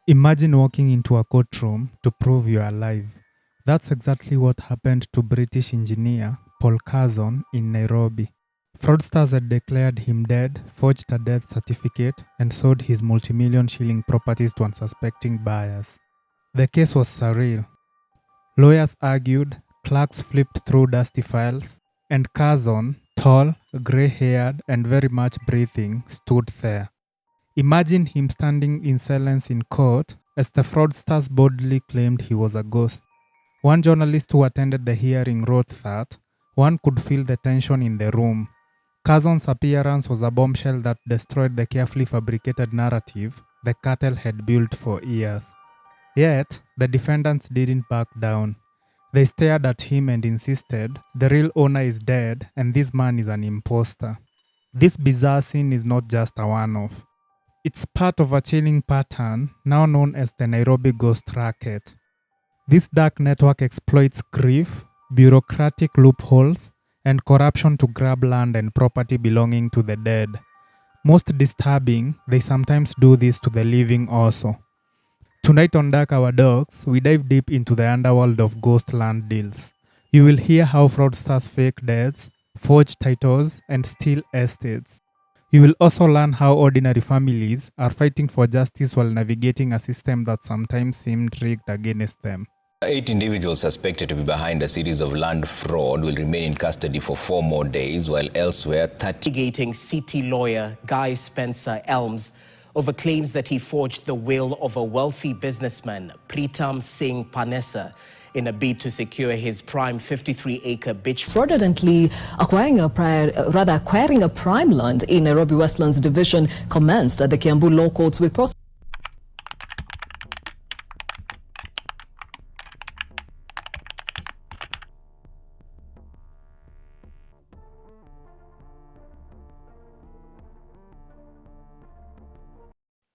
Imagine walking into a courtroom to prove you are alive. That's exactly what happened to British engineer Paul Curzon in Nairobi. Fraudsters had declared him dead, forged a death certificate, and sold his multi-million shilling properties to unsuspecting buyers. The case was surreal. Lawyers argued, clerks flipped through dusty files, and Curzon, tall, grey-haired, and very much breathing, stood there. Imagine him standing in silence in court as the fraudsters boldly claimed he was a ghost. One journalist who attended the hearing wrote that one could feel the tension in the room. Curzon's appearance was a bombshell that destroyed the carefully fabricated narrative the cartel had built for years. Yet, the defendants didn't back down. They stared at him and insisted, the real owner is dead and this man is an impostor. This bizarre scene is not just a one-off. It's part of a chilling pattern now known as the Nairobi Ghost Racket. This dark network exploits grief, bureaucratic loopholes, and corruption to grab land and property belonging to the dead. Most disturbing, they sometimes do this to the living also. Tonight on Dark Our Dogs, we dive deep into the underworld of ghost land deals. You will hear how fraudsters fake deaths, forge titles, and steal estates. You will also learn how ordinary families are fighting for justice while navigating a system that sometimes seemed rigged against them. 8 individuals suspected to be behind a series of land fraud will remain in custody for 4 more days, while elsewhere Investigating city lawyer Guy Spencer Elms over claims that he forged the will of a wealthy businessman, Pritam Singh Panessa, in a bid to secure his prime 53-acre beach. Fraudulently acquiring a prime land in Nairobi Westlands Division commenced at the Kiambu Law Courts with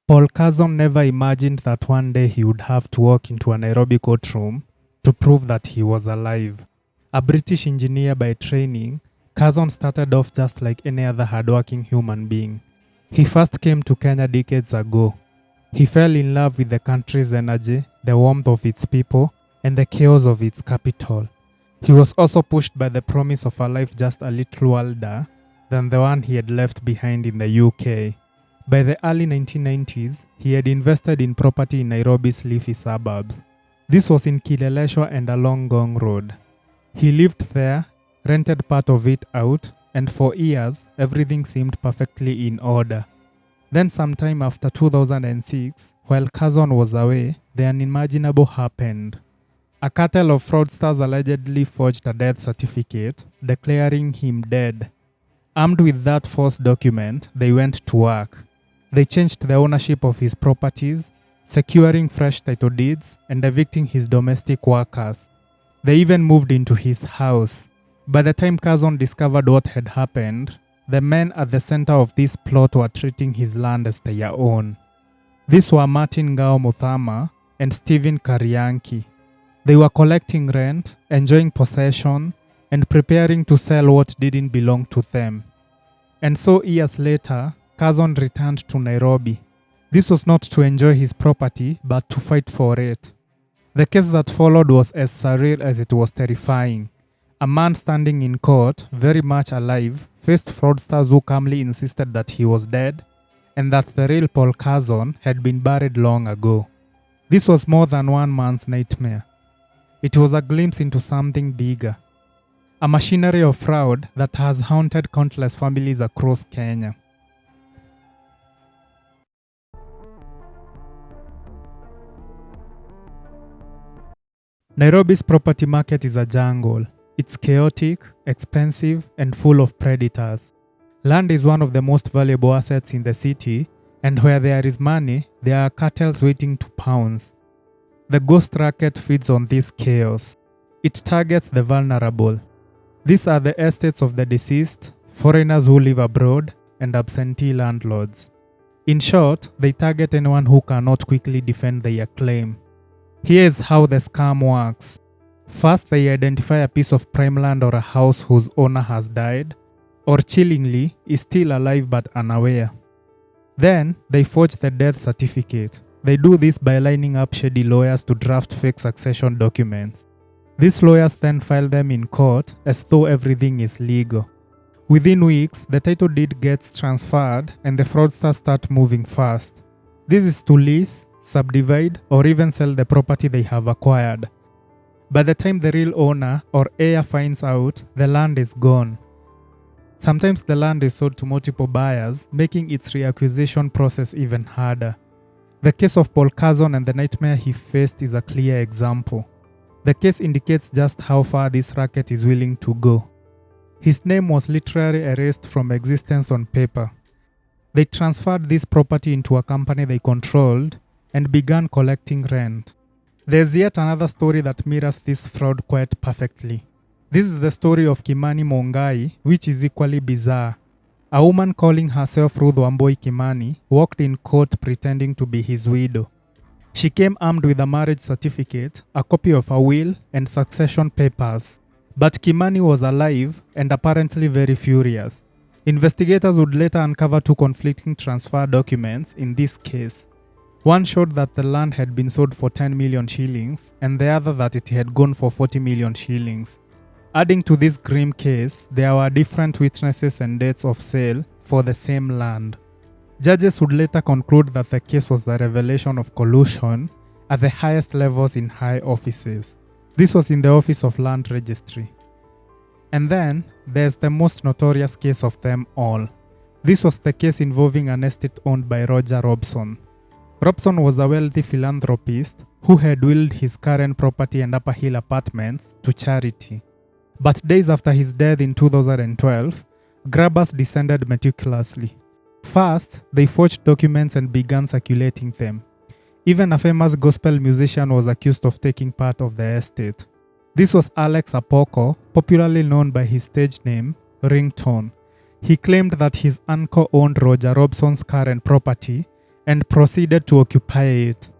Paul Curzon never imagined that one day he would have to walk into a Nairobi courtroom to prove that he was alive. A British engineer by training, Curzon started off just like any other hardworking human being. He first came to Kenya decades ago. He fell in love with the country's energy, the warmth of its people, and the chaos of its capital. He was also pushed by the promise of a life just a little wilder than the one he had left behind in the UK. By the early 1990s, he had invested in property in Nairobi's leafy suburbs. This was in Kileleshwa and Ngong Road. He lived there, rented part of it out, and for years, everything seemed perfectly in order. Then sometime after 2006, while Curzon was away, the unimaginable happened. A cartel of fraudsters allegedly forged a death certificate, declaring him dead. Armed with that false document, they went to work. They changed the ownership of his properties, securing fresh title deeds and evicting his domestic workers. They even moved into his house. By the time Curzon discovered what had happened, the men at the center of this plot were treating his land as their own. These were Martin Ngao Muthama and Stephen Karianki. They were collecting rent, enjoying possession, and preparing to sell what didn't belong to them. And so years later, Curzon returned to Nairobi. This was not to enjoy his property, but to fight for it. The case that followed was as surreal as it was terrifying. A man standing in court, very much alive, faced fraudsters who calmly insisted that he was dead and that the real Paul Curzon had been buried long ago. This was more than one man's nightmare. It was a glimpse into something bigger. A machinery of fraud that has haunted countless families across Kenya. Nairobi's property market is a jungle. It's chaotic, expensive, and full of predators. Land is one of the most valuable assets in the city, and where there is money, there are cartels waiting to pounce. The Ghost Racket feeds on this chaos. It targets the vulnerable. These are the estates of the deceased, foreigners who live abroad, and absentee landlords. In short, they target anyone who cannot quickly defend their claim. Here's how the scam works. First, they identify a piece of prime land or a house whose owner has died, or chillingly, is still alive but unaware. Then, they forge the death certificate, They do this by lining up shady lawyers to draft fake succession documents. These lawyers then file them in court as though everything is legal. Within weeks, the title deed gets transferred and the fraudsters start moving fast. This is to lease, subdivide, or even sell the property they have acquired. By the time the real owner or heir finds out, the land is gone. Sometimes the land is sold to multiple buyers, making its reacquisition process even harder. The case of Paul Curzon and the nightmare he faced is a clear example. The case indicates just how far this racket is willing to go. His name was literally erased from existence on paper. They transferred this property into a company they controlled and began collecting rent. There's yet another story that mirrors this fraud quite perfectly. This is the story of Kimani Mungai, which is equally bizarre. A woman calling herself Ruth Wamboi Kimani walked in court pretending to be his widow. She came armed with a marriage certificate, a copy of a will, and succession papers. But Kimani was alive and apparently very furious. Investigators would later uncover two conflicting transfer documents in this case. One showed that the land had been sold for 10 million shillings and the other that it had gone for 40 million shillings. Adding to this grim case, there were different witnesses and dates of sale for the same land. Judges would later conclude that the case was a revelation of collusion at the highest levels in high offices. This was in the Office of Land Registry. And then, there's the most notorious case of them all. This was the case involving an estate owned by Robson. Robson was a wealthy philanthropist who had willed his current property and Upper Hill apartments to charity. But days after his death in 2012, grabbers descended meticulously. First, they forged documents and began circulating them. Even a famous gospel musician was accused of taking part of the estate. This was Alex Apoko, popularly known by his stage name, Ringtone. He claimed that his uncle owned Roger Robson's current property and proceeded to occupy it.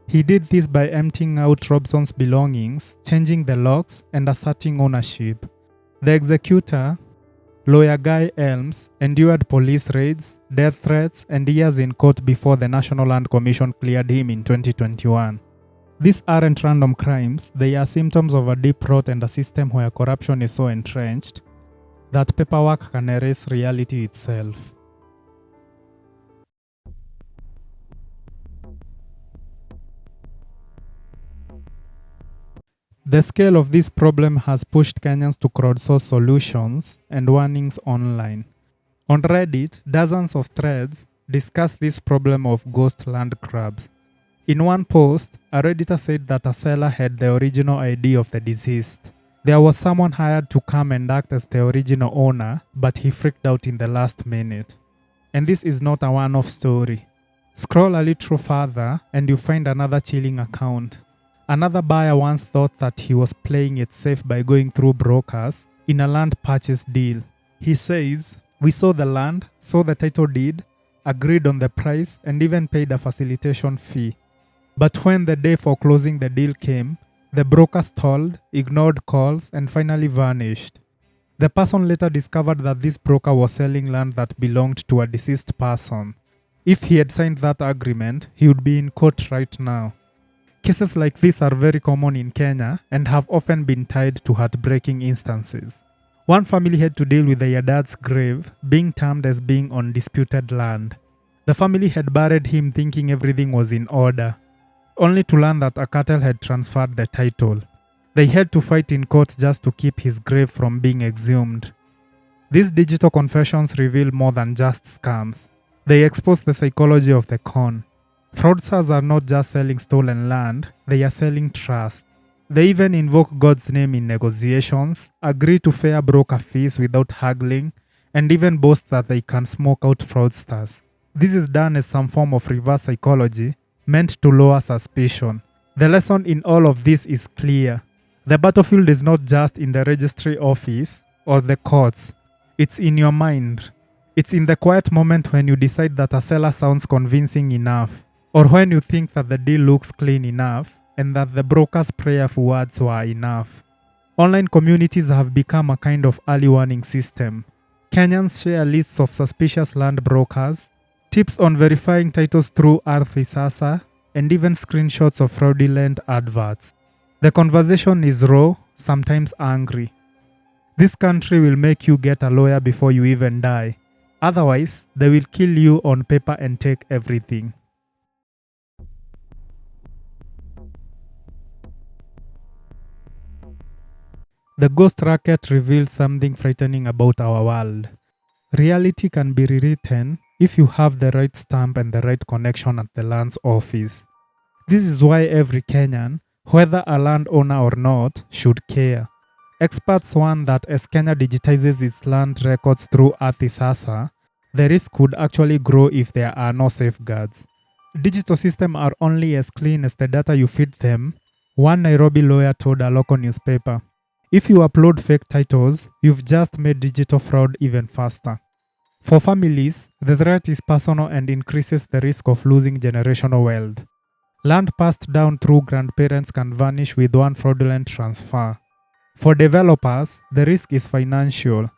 He did this by emptying out Robson's belongings, changing the locks, and asserting ownership. The executor, lawyer Guy Elms, endured police raids, death threats, and years in court before the National Land Commission cleared him in 2021. These aren't random crimes, they are symptoms of a deep rot and a system where corruption is so entrenched that paperwork can erase reality itself. The scale of this problem has pushed Kenyans to crowdsource solutions and warnings online. On Reddit, dozens of threads discuss this problem of ghost land grabs. In one post, a Redditor said that a seller had the original ID of the deceased. There was someone hired to come and act as the original owner, but he freaked out in the last minute. And this is not a one-off story. Scroll a little further and you find another chilling account. Another buyer once thought that he was playing it safe by going through brokers in a land purchase deal. He says, "We saw the land, saw the title deed, agreed on the price, and even paid a facilitation fee. But when the day for closing the deal came, the broker stalled, ignored calls, and finally vanished." The person later discovered that this broker was selling land that belonged to a deceased person. If he had signed that agreement, he would be in court right now. Cases like this are very common in Kenya and have often been tied to heartbreaking instances. One family had to deal with their dad's grave being termed as being on disputed land. The family had buried him thinking everything was in order, only to learn that a cartel had transferred the title. They had to fight in court just to keep his grave from being exhumed. These digital confessions reveal more than just scams. They expose the psychology of the con. Fraudsters are not just selling stolen land, they are selling trust. They even invoke God's name in negotiations, agree to fair broker fees without haggling, and even boast that they can smoke out fraudsters. This is done as some form of reverse psychology meant to lower suspicion. The lesson in all of this is clear. The battlefield is not just in the registry office or the courts. It's in your mind. It's in the quiet moment when you decide that a seller sounds convincing enough, or when you think that the deal looks clean enough and that the broker's prayerful words were enough. Online communities have become a kind of early warning system. Kenyans share lists of suspicious land brokers, tips on verifying titles through Ardhi Sasa, and even screenshots of fraudulent adverts. The conversation is raw, sometimes angry. This country will make you get a lawyer before you even die. Otherwise, they will kill you on paper and take everything. The Ghost Racket reveals something frightening about our world. Reality can be rewritten if you have the right stamp and the right connection at the land's office. This is why every Kenyan, whether a landowner or not, should care. Experts warn that as Kenya digitizes its land records through Earth, the risk could actually grow if there are no safeguards. Digital systems are only as clean as the data you feed them, one Nairobi lawyer told a local newspaper. If you upload fake titles, you've just made digital fraud even faster. For families, the threat is personal and increases the risk of losing generational wealth. Land passed down through grandparents can vanish with one fraudulent transfer. For developers, the risk is financial.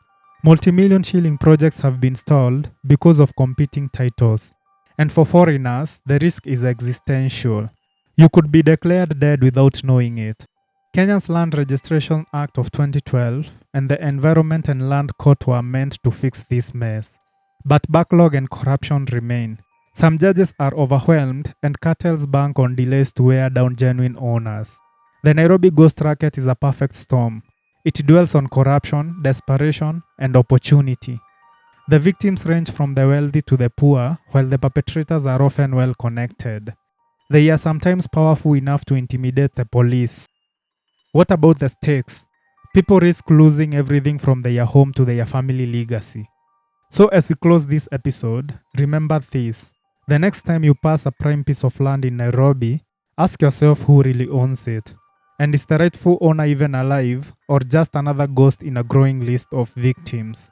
Multi-million shilling projects have been stalled because of competing titles. And for foreigners, the risk is existential. You could be declared dead without knowing it. Kenya's Land Registration Act of 2012 and the Environment and Land Court were meant to fix this mess. But backlog and corruption remain. Some judges are overwhelmed and cartels bank on delays to wear down genuine owners. The Nairobi Ghost Racket is a perfect storm. It dwells on corruption, desperation, and opportunity. The victims range from the wealthy to the poor, while the perpetrators are often well connected. They are sometimes powerful enough to intimidate the police. What about the stakes? People risk losing everything from their home to their family legacy. So as we close this episode, remember this. The next time you pass a prime piece of land in Nairobi, ask yourself who really owns it. And is the rightful owner even alive, or just another ghost in a growing list of victims?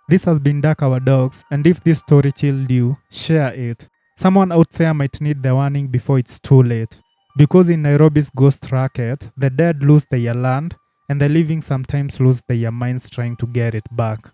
This has been Dark Our Dogs, and if this story chilled you, share it. Someone out there might need the warning before it's too late. Because in Nairobi's Ghost Racket, the dead lose their land, and the living sometimes lose their minds trying to get it back.